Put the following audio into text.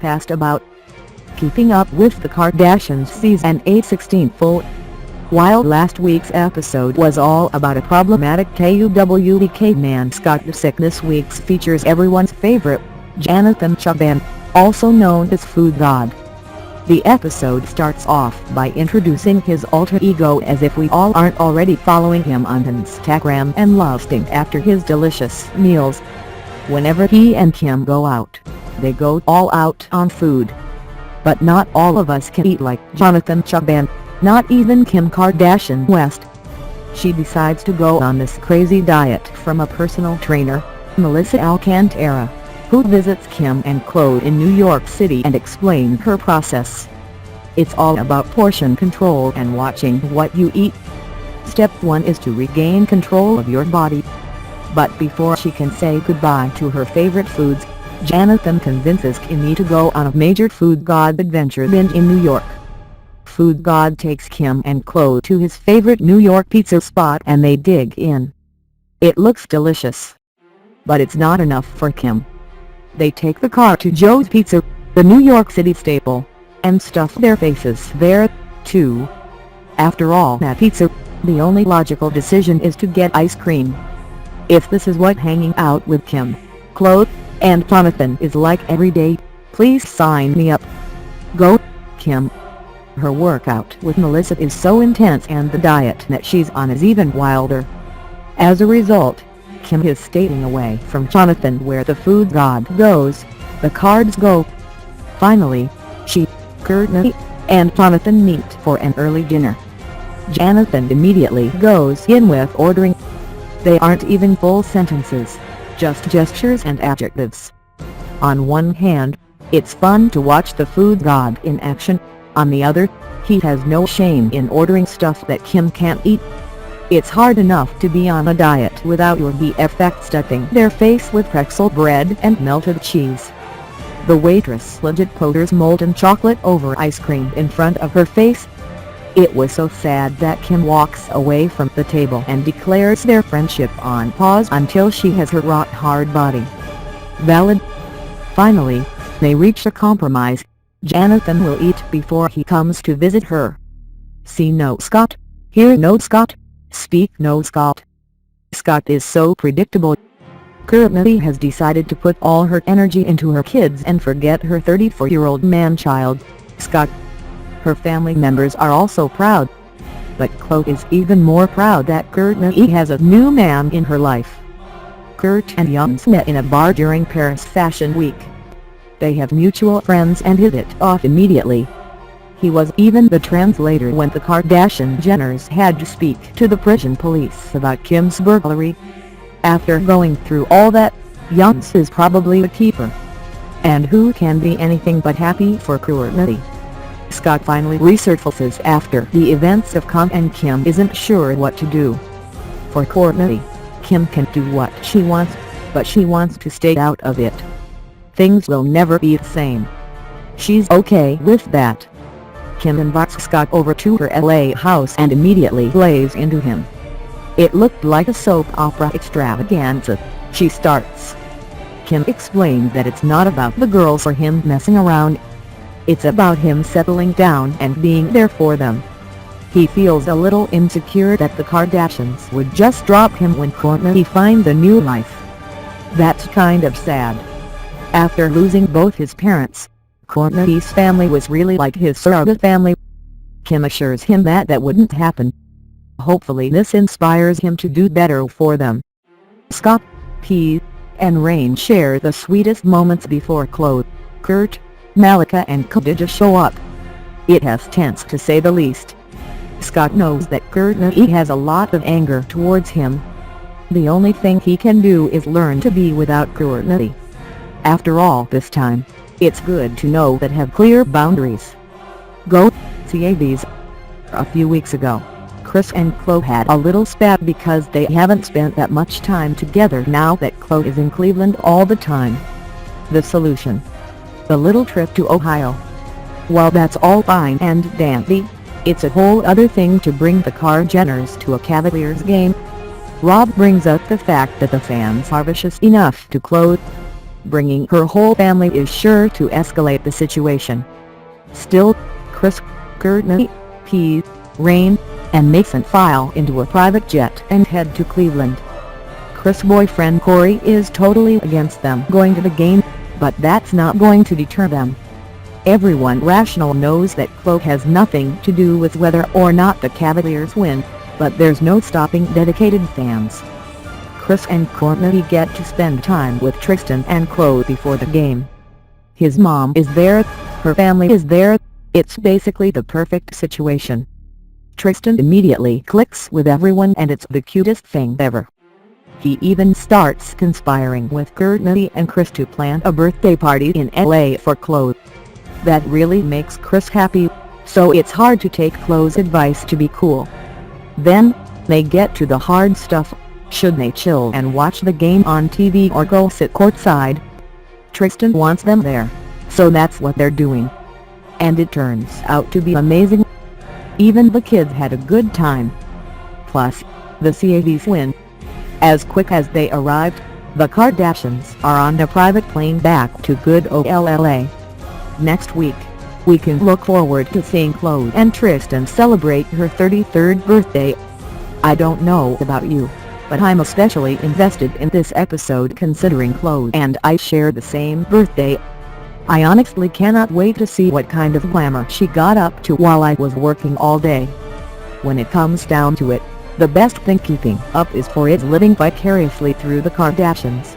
past about Keeping Up with the Kardashians Season 8 16 full. While last week's episode was all about a problematic KUWDK man, Scott Disick, this week's features everyone's favorite, Jonathan Cheban, also known as Food God. The episode starts off by introducing his alter ego, as if we all aren't already following him on Instagram and lusting after his delicious meals. Whenever he and Kim go out, they go all out on food. But not all of us can eat like Jonathan Cheban, not even Kim Kardashian-West. She decides to go on this crazy diet from a personal trainer, Melissa Alcantara, who visits Kim and Khloé in New York City and explains her process. It's all about portion control and watching what you eat. Step 1 is to regain control of your body. But before she can say goodbye to her favorite foods, Jonathan convinces Kimmy to go on a major Food God adventure binge in New York. Food God takes Kim and Khloé to his favorite New York pizza spot and they dig in. It looks delicious. But it's not enough for Kim. They take the car to Joe's Pizza, the New York City staple, and stuff their faces there, too. After all that pizza, the only logical decision is to get ice cream. If this is what hanging out with Kim, Khloé, and Jonathan is like every day, please sign me up. Go, Kim. Her workout with Melissa is so intense and the diet that she's on is even wilder. As a result, Kim is staying away from Jonathan. Where the Food God goes, the cards go. Finally, she, Kimmy, and Jonathan meet for an early dinner. Jonathan immediately goes in with ordering. They aren't even full sentences, just gestures and adjectives. On one hand, it's fun to watch the Food God in action. On the other, he has no shame in ordering stuff that Kim can't eat. It's hard enough to be on a diet without your BFF stuffing their face with pretzel bread and melted cheese. The waitress legit pours molten chocolate over ice cream in front of her face. It was so sad that Kim walks away from the table and declares their friendship on pause until she has her rock-hard body. Valid. Finally, they reach a compromise. Jonathan will eat before he comes to visit her. See no Scott, hear no Scott, speak no Scott. Scott is so predictable. Kimmy has decided to put all her energy into her kids and forget her 34-year-old man-child, Scott. Her family members are also proud. But Khloé is even more proud that Kimmy has a new man in her life. Kurt and Young's met in a bar during Paris Fashion Week. They have mutual friends and hit it off immediately. He was even the translator when the Kardashian-Jenners had to speak to the Parisian police about Kim's burglary. After going through all that, Young's is probably a keeper. And who can be anything but happy for Kimmy? Scott finally resurfaces after the events of Kim, and Kim isn't sure what to do. For Kimmy, Kim can do what she wants, but she wants to stay out of it. Things will never be the same. She's okay with that. Kim invites Scott over to her LA house and immediately lays into him. It looked like a soap opera extravaganza, she starts. Kim explains that it's not about the girls or him messing around. It's about him settling down and being there for them. He feels a little insecure that the Kardashians would just drop him when Kimmy finds a new life. That's kind of sad. After losing both his parents, Kimmy's family was really like his surrogate family. Kim assures him that wouldn't happen. Hopefully this inspires him to do better for them. Scott, P, and Rain share the sweetest moments before Khloé, Kurt, Malika and Khadija show up. It has tense to say the least. Scott knows that Kimmy has a lot of anger towards him. The only thing he can do is learn to be without Kimmy. After all this time, it's good to know that have clear boundaries. Go, CABs. A few weeks ago, Kris and Khloé had a little spat because they haven't spent that much time together now that Khloé is in Cleveland all the time. The solution? The little trip to Ohio. While that's all fine and dandy, it's a whole other thing to bring the Kardashians to a Cavaliers game. Rob brings up the fact that the fans are vicious enough to Khloé. Bringing her whole family is sure to escalate the situation. Still, Kris, Kourtney, P, Rain, and Mason file into a private jet and head to Cleveland. Kris' boyfriend Corey is totally against them going to the game, but that's not going to deter them. Everyone rational knows that Khloé has nothing to do with whether or not the Cavaliers win, but there's no stopping dedicated fans. Kris and Kourtney get to spend time with Tristan and Khloé before the game. His mom is there, her family is there, it's basically the perfect situation. Tristan immediately clicks with everyone and it's the cutest thing ever. He even starts conspiring with Kourtney and Kris to plan a birthday party in LA for Khloé. That really makes Kris happy, so it's hard to take Khloé's advice to be cool. Then, they get to the hard stuff. Should they chill and watch the game on TV or go sit courtside? Tristan wants them there, so that's what they're doing. And it turns out to be amazing. Even the kids had a good time. Plus, the Cavs win. As quick as they arrived, the Kardashians are on a private plane back to good old LA. Next week, we can look forward to seeing Khloé and Tristan celebrate her 33rd birthday. I don't know about you, but I'm especially invested in this episode considering Khloé and I share the same birthday. I honestly cannot wait to see what kind of glamour she got up to while I was working all day. When it comes down to it, the best thing keeping up is for it living vicariously through the Kardashians.